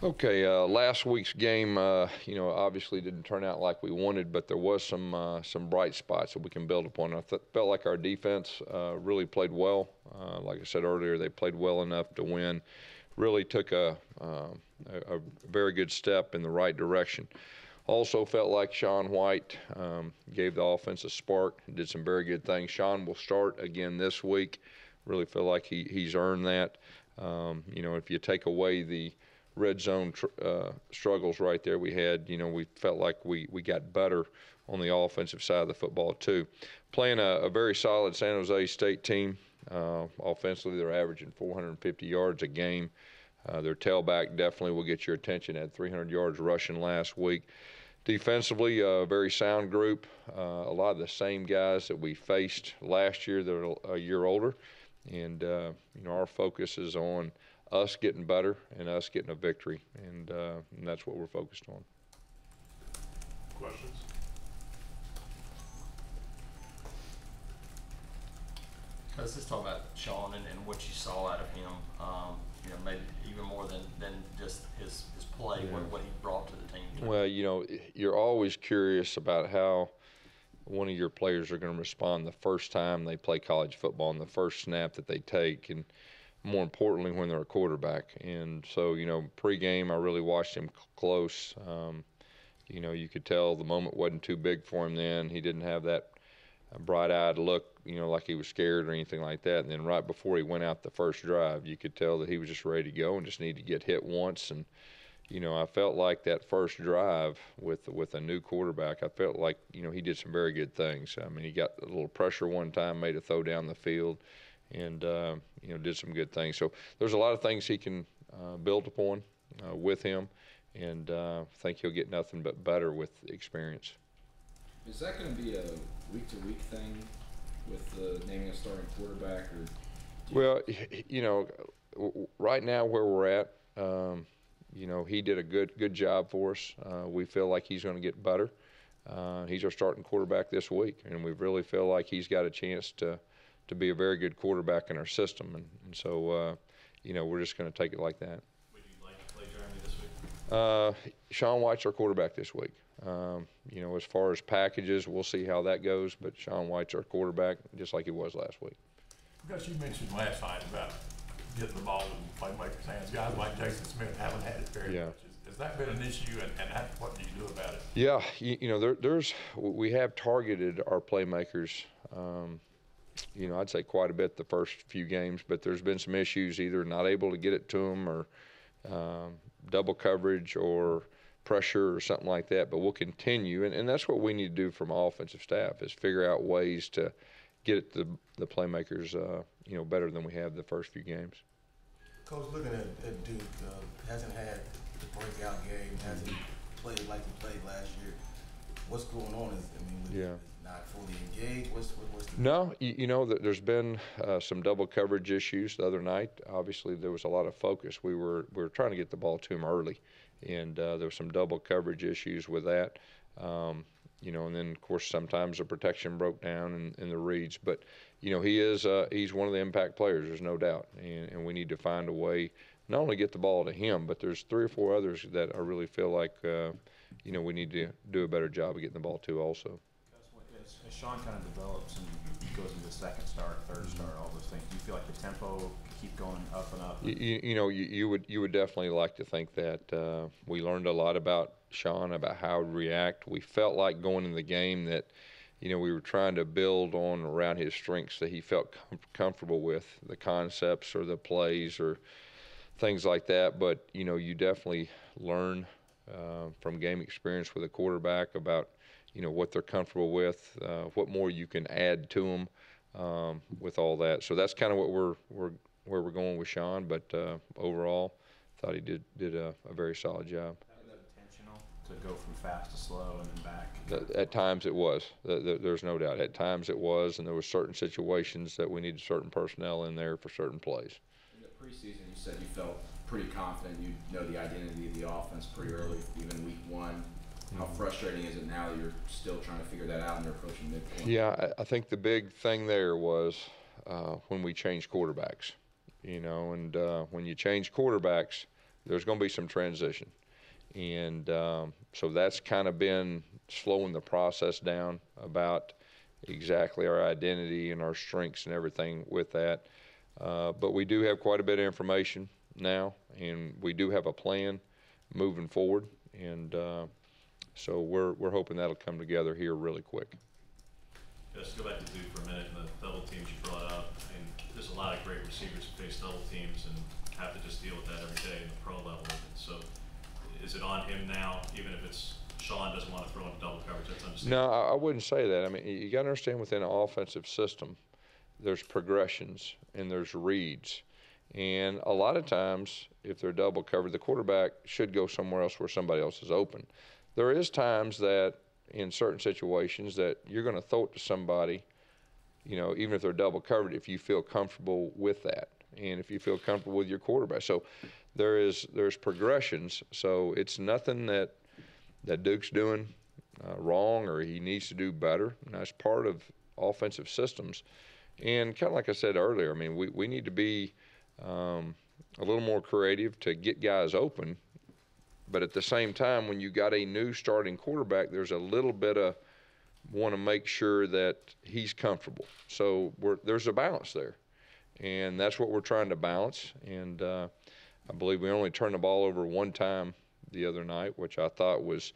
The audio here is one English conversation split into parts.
Okay, last week's game, obviously didn't turn out like we wanted, but there was some bright spots that we can build upon. Felt like our defense really played well. Like I said earlier, they played well enough to win. Really took a very good step in the right direction. Also felt like Sean White gave the offense a spark, did some very good things. Sean will start again this week. Really feel like he's earned that. If you take away the red zone struggles right there we had, we felt like we got better on the offensive side of the football too. Playing a very solid San Jose State team. Offensively, they're averaging 450 yards a game. Their tailback definitely will get your attention at 300 yards rushing last week. Defensively, a very sound group. A lot of the same guys that we faced last year that are a year older. And, our focus is on us getting better and us getting a victory. And that's what we're focused on. Questions? Let's just talk about Sean and what you saw out of him. Maybe even more than just his play, Yeah. what he brought to the team. Well, you're always curious about how one of your players are going to respond the first time they play college football and the first snap that they take, and more importantly, when they're a quarterback. And so, pregame, I really watched him close. You could tell the moment wasn't too big for him then. He didn't have that bright-eyed look, like he was scared or anything like that. And then right before he went out the first drive, you could tell that he was just ready to go and just needed to get hit once. And, I felt like that first drive with a new quarterback, I felt like, he did some very good things. I mean, he got a little pressure one time, made a throw down the field, and, did some good things. So there's a lot of things he can build upon with him, and I think he'll get nothing but better with experience. Is that going to be a week-to-week thing with naming a starting quarterback? Well, right now where we're at, he did a good job for us. We feel like he's going to get better. He's our starting quarterback this week, and we really feel like he's got a chance to be a very good quarterback in our system. And so, we're just going to take it like that. Would you like to play Jeremy this week? Sean White's our quarterback this week. As far as packages, we'll see how that goes, but Sean White's our quarterback, just like he was last week. Gus, you mentioned last night about getting the ball in playmakers' hands. Guys like Jason Smith haven't had it very much. Has that been an issue, and what do you do about it? Yeah, we have targeted our playmakers, I'd say quite a bit the first few games, but there's been some issues, either not able to get it to them or double coverage or pressure or something like that. But we'll continue, and that's what we need to do from our offensive staff, is figure out ways to get it to the playmakers, better than we have the first few games. Coach, looking at Duke, hasn't had the breakout game, hasn't played like he played last year. What's going on? Not fully engaged? What's the No, there's been some double coverage issues the other night. Obviously, there was a lot of focus. We were trying to get the ball to him early, and there was some double coverage issues with that. And then, of course, sometimes the protection broke down in the reads. But, he's one of the impact players, there's no doubt. And we need to find a way not only get the ball to him, but there's 3 or 4 others that I really feel like, we need to do a better job of getting the ball to also. As Sean kind of develops and goes into second start, third start, all those things, do you feel like the tempo can keep going up and up? You would definitely like to think that. We learned a lot about Sean, about how to react. We felt like going in the game that, we were trying to build on around his strengths that he felt comfortable with, the concepts or the plays or things like that. But, you definitely learn from game experience with a quarterback about, what they're comfortable with, what more you can add to them with all that. So that's kind of what where we're going with Sean. But overall, thought he did a very solid job. Is that intentional to go from fast to slow and then back? At times it was. There's no doubt. At times it was, and there were certain situations that we needed certain personnel in there for certain plays. In the preseason, you said you felt pretty confident you know the identity of the offense pretty early, even week 1. How frustrating is it now that you're still trying to figure that out and you're approaching midpoint? Yeah, I think the big thing there was when we changed quarterbacks, and when you change quarterbacks, there's going to be some transition. And so that's kind of been slowing the process down about exactly our identity and our strengths and everything with that. But we do have quite a bit of information now, and we do have a plan moving forward. And so we're hoping that'll come together here really quick. Let's go back to Duke for a minute and the double teams you brought up. I mean, there's a lot of great receivers who face double teams and have to just deal with that every day in the pro level. And so is it on him now, even if it's Sean doesn't want to throw into double coverage? That's understandable. No, I wouldn't say that. I mean, you got to understand within an offensive system, there's progressions and there's reads. And a lot of times, if they're double covered, the quarterback should go somewhere else where somebody else is open. There is times that in certain situations that you're going to throw it to somebody, you know, even if they're double covered, if you feel comfortable with that and if you feel comfortable with your quarterback. So there's progressions. So it's nothing that Duke's doing wrong or he needs to do better. And that's part of offensive systems. And kind of like I said earlier, I mean, we need to be a little more creative to get guys open. But at the same time, when you got a new starting quarterback, there's a little bit of want to make sure that he's comfortable. So there's a balance there. And that's what we're trying to balance. And I believe we only turned the ball over one time the other night, which I thought was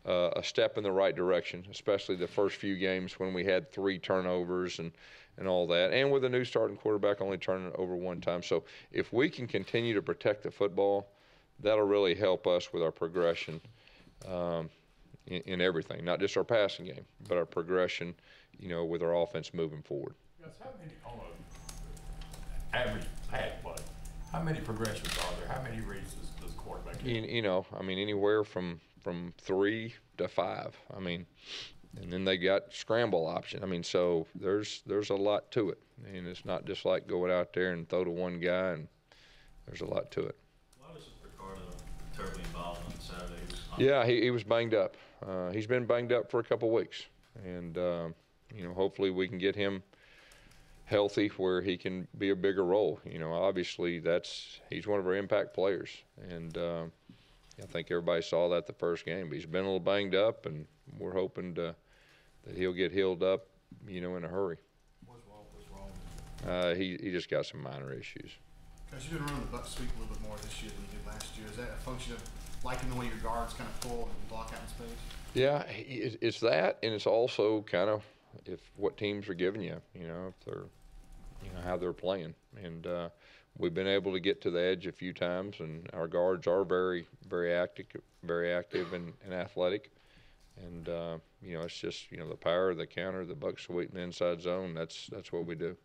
a step in the right direction, especially the first few games when we had 3 turnovers and all that. And with a new starting quarterback only turning it over one time. So if we can continue to protect the football, that'll really help us with our progression in everything, not just our passing game, but our progression, you know, with our offense moving forward. Gus, how many on an average pass play? How many progressions are there? How many reads does the quarterback get? You know, I mean, anywhere from 3 to 5. I mean, and then they got scramble option. I mean, so there's a lot to it, and it's not just like going out there and throw to one guy, and there's a lot to it. Terribly involved on Saturday. Yeah, he was banged up. He's been banged up for a couple of weeks, and you know, hopefully we can get him healthy where he can be a bigger role. You know, obviously he's one of our impact players, and I think everybody saw that the first game. He's been a little banged up, and we're hoping that he'll get healed up, you know, in a hurry. What's wrong? He just got some minor issues. Guys, you've been running the buck sweep a little bit more this year than you did last year. Is that a function of liking the way your guards kind of pull and block out in space? Yeah, it's that, and it's also kind of if what teams are giving you, you know, if they're, you know, how they're playing. And we've been able to get to the edge a few times, and our guards are very, very active and athletic. And you know, it's just, you know, the power, the counter, the buck sweep, and the inside zone. That's what we do.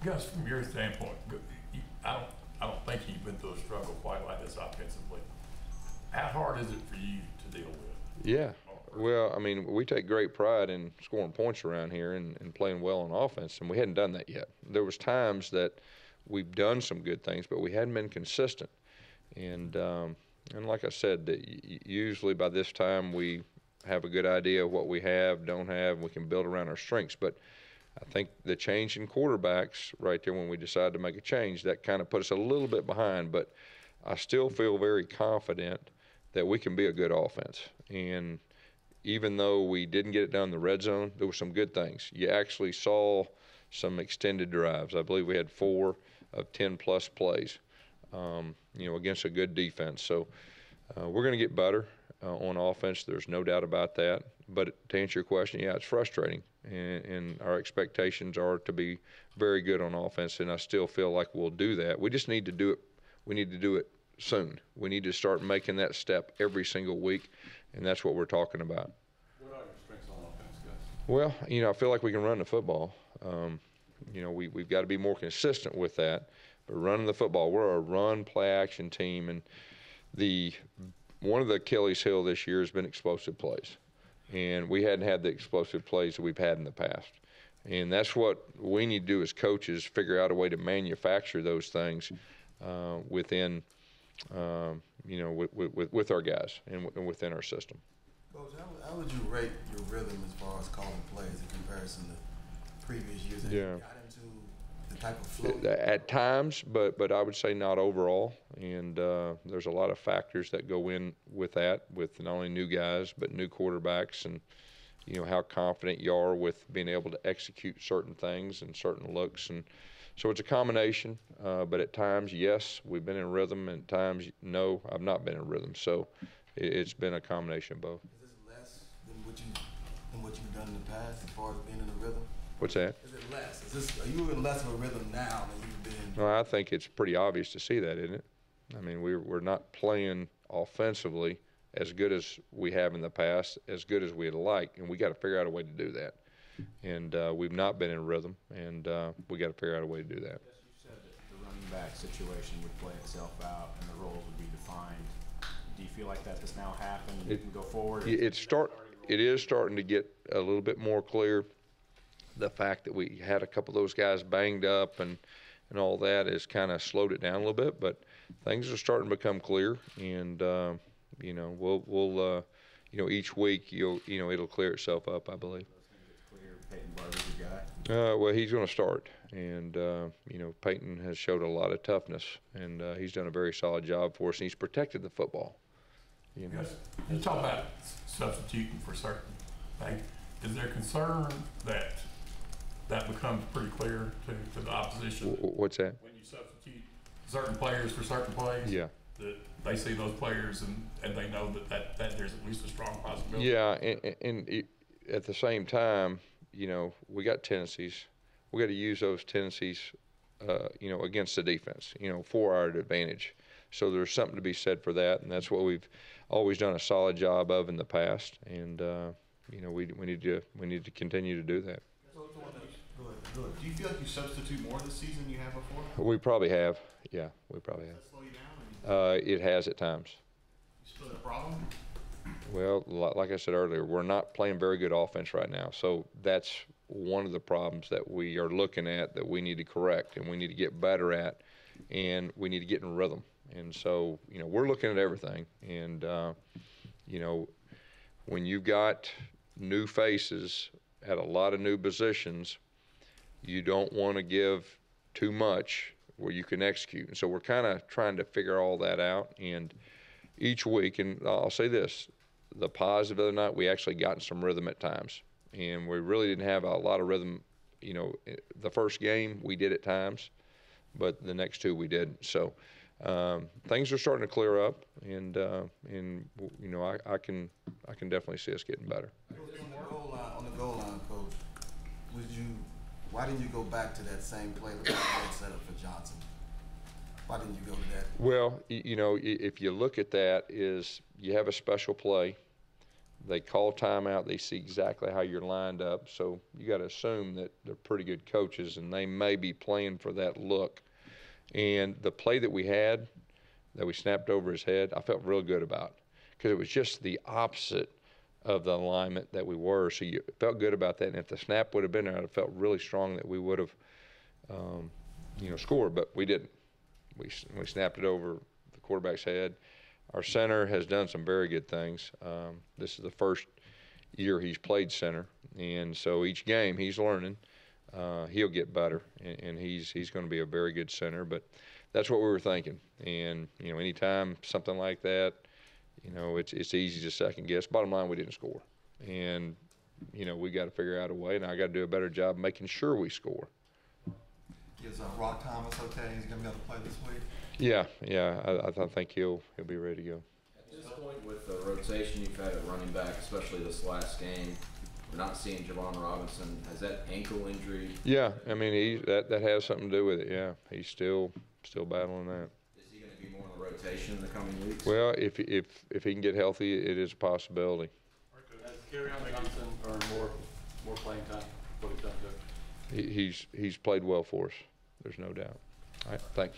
Gus, from your standpoint, I don't think you've been through a struggle quite like this offensively. How hard is it for you to deal with? Yeah. Well, I mean, we take great pride in scoring points around here and playing well on offense, and we hadn't done that yet. There was times that we've done some good things, but we hadn't been consistent. And like I said, usually by this time we have a good idea of what we have, don't have, and we can build around our strengths. But I think the change in quarterbacks right there when we decided to make a change, that kind of put us a little bit behind. But I still feel very confident that we can be a good offense. And even though we didn't get it done in the red zone, there were some good things. You actually saw some extended drives. I believe we had 4 of 10-plus plays, you know, against a good defense. So we're going to get better on offense. There's no doubt about that. But to answer your question, yeah, it's frustrating. And our expectations are to be very good on offense, and I still feel like we'll do that. We just need to do it. We need to do it soon. We need to start making that step every single week, and that's what we're talking about. What are your strengths on offense, Gus? Well, you know, I feel like we can run the football. You know, we've got to be more consistent with that. But running the football, we're a run, play, action team, and one of the Achilles heel this year has been explosive plays. And we hadn't had the explosive plays that we've had in the past. And that's what we need to do as coaches, figure out a way to manufacture those things within, you know, with our guys and within our system. Coach, how would you rate your rhythm as far as calling plays in comparison to previous years? Have Yeah. you got into the type of flow? At times, but I would say not overall. And there's a lot of factors that go in with that, with not only new guys but new quarterbacks, and how confident you are with being able to execute certain things and certain looks. And so it's a combination. But at times, yes, we've been in rhythm, and at times, no, I've not been in rhythm. So it's been a combination of both. Is this less than what you've done in the past as far as being in a rhythm? What's that? Is it less? Are you in less of a rhythm now than you've been? No, I think it's pretty obvious to see that, isn't it? I mean, we're not playing offensively as good as we have in the past, as good as we'd like, and we got to figure out a way to do that. And we've not been in rhythm, and we got to figure out a way to do that. You said that the running back situation would play itself out and the roles would be defined. Do you feel like that has now happened? You can go forward. It is starting to get a little bit more clear. The fact that we had a couple of those guys banged up and all that has kind of slowed it down a little bit, but things are starting to become clear, and we'll each week it'll clear itself up, I believe. Peyton Barber's your guy? Well, he's going to start, and Peyton has showed a lot of toughness, and he's done a very solid job for us, and he's protected the football. Yes. You talk about substituting for certain things. Is there concern that becomes pretty clear to the opposition? What's that? When you substitute certain players for certain plays, yeah, that they see those players and they know that there's at least a strong possibility. Yeah, and at the same time, we got tendencies. We got to use those tendencies, against the defense, for our advantage. So there's something to be said for that, and that's what we've always done a solid job of in the past. And we need to continue to do that. Do you feel like you substitute more this season than you have before? We probably have. Yeah, we probably have. Does that slow you down? It has at times. You still have a problem? Well, like I said earlier, we're not playing very good offense right now. So that's one of the problems that we are looking at that we need to correct and we need to get better at, and we need to get in rhythm. And so, we're looking at everything. And, when you've got new faces at a lot of new positions, you don't want to give too much where you can execute. And so we're kind of trying to figure all that out. And each week, and I'll say this, the positive of the night, we actually got in some rhythm at times. And we really didn't have a lot of rhythm. The first game we did at times, but the next two we didn't. So things are starting to clear up, and I can definitely see us getting better. On the goal line, Coach, why didn't you go back to that same play that was set up for Johnson? Why didn't you go to that? Well, if you look at that, is you have a special play. They call timeout. They see exactly how you're lined up. So you got to assume that they're pretty good coaches, and they may be playing for that look. And the play that we had, that we snapped over his head, I felt real good about, because it was just the opposite of the alignment that we were. So you felt good about that. And if the snap would have been there, I'd have felt really strong that we would have, scored. But we didn't. We snapped it over the quarterback's head. Our center has done some very good things. This is the first year he's played center, and so each game he's learning. He'll get better, and he's going to be a very good center. But that's what we were thinking. And anytime something like that, it's easy to second guess. Bottom line, we didn't score, and we got to figure out a way. And I got to do a better job making sure we score. Is Rock Thomas okay? He's going to be able to play this week? Yeah. I think he'll be ready to go. At this point, with the rotation you've had at running back, especially this last game, we're not seeing Javon Robinson. Has that ankle injury? Yeah, I mean that has something to do with it. Yeah, he's still battling that. Is he going to be more in the rotation in the coming weeks? Well, if he can get healthy, it is a possibility. Has Kerryon Johnson earned more playing time? What he's done good? He's played well for us. There's no doubt. All right, thanks.